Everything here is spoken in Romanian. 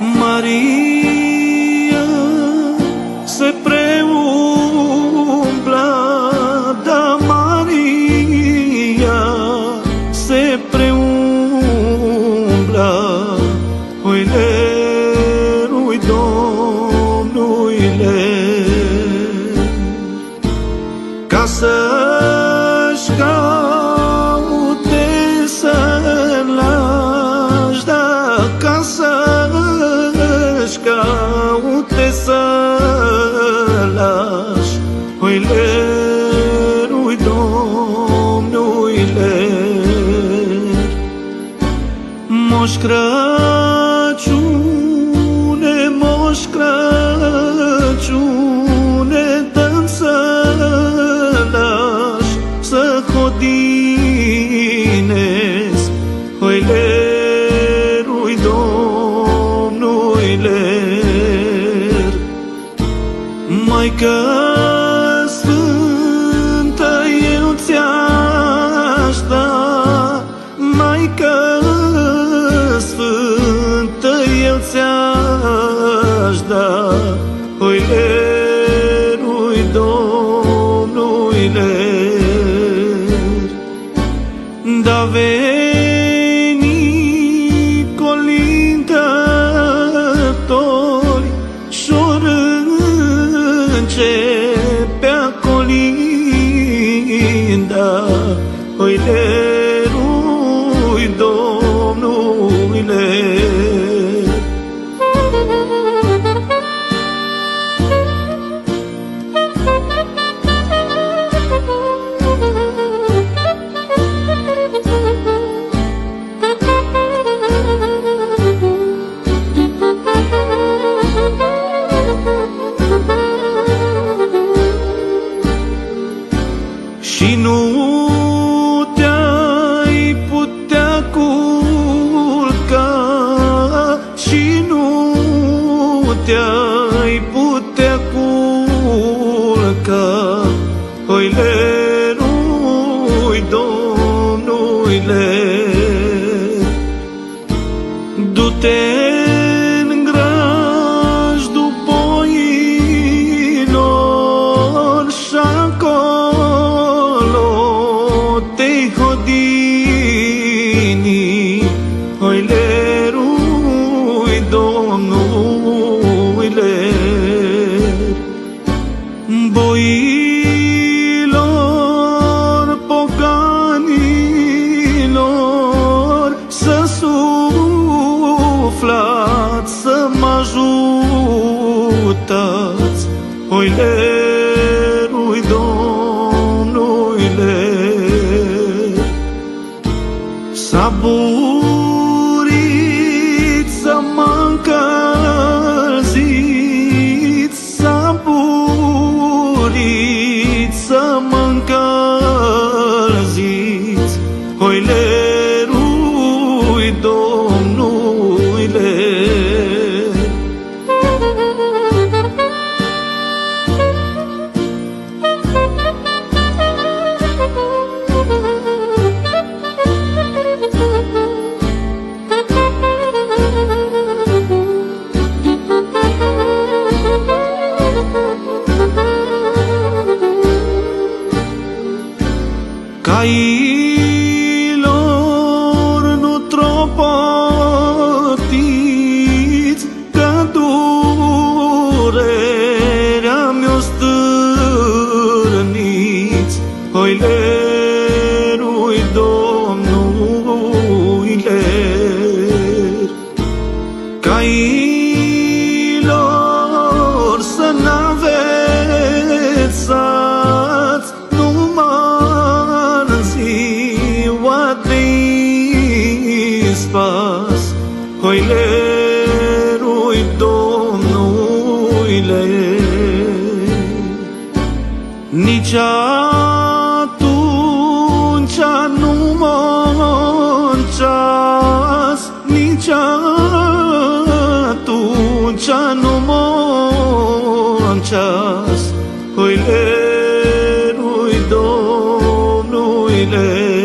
Maria se preumbla, da Maria se preumbla, oilerul Domnului ler, ca să-și caute să-lași, da, ca să-și caute să-lași, oilerul Domnului ler. Moș Crăciune, Moș Crăciune, dă-mi să-lași, să hodinesc, oilerul Domnului ler. Maică Sfântă, eu ți-aș da, Maică Sfântă, eu ți-aș da, oilerul Domnului ler. Da veni colindători și-or începea colinda, oilerul Domnului ler. Și nu te-ai putea culca, și nu te-ai putea culca, oilerul Domnului ler. Du-te în grajdul boilor și-acolo te-i hodini, oilerul Domnului ler. Boilor poganilor, să suflați, să mă ajutați, oilerul Domnului ler. S-a burit să mă încălziți, s-a burit să mă încălziți, oilerul Domnului ler. Cailor nu tropotiți, că durerea mi-o stârniți, oilerul Domnului ler. Cailor să n-aveți numai în ziua de ispas, oilerul Domnului ler. Nici atunci nu monceați, nici atunci nu monceați, oilerul Domnului ler.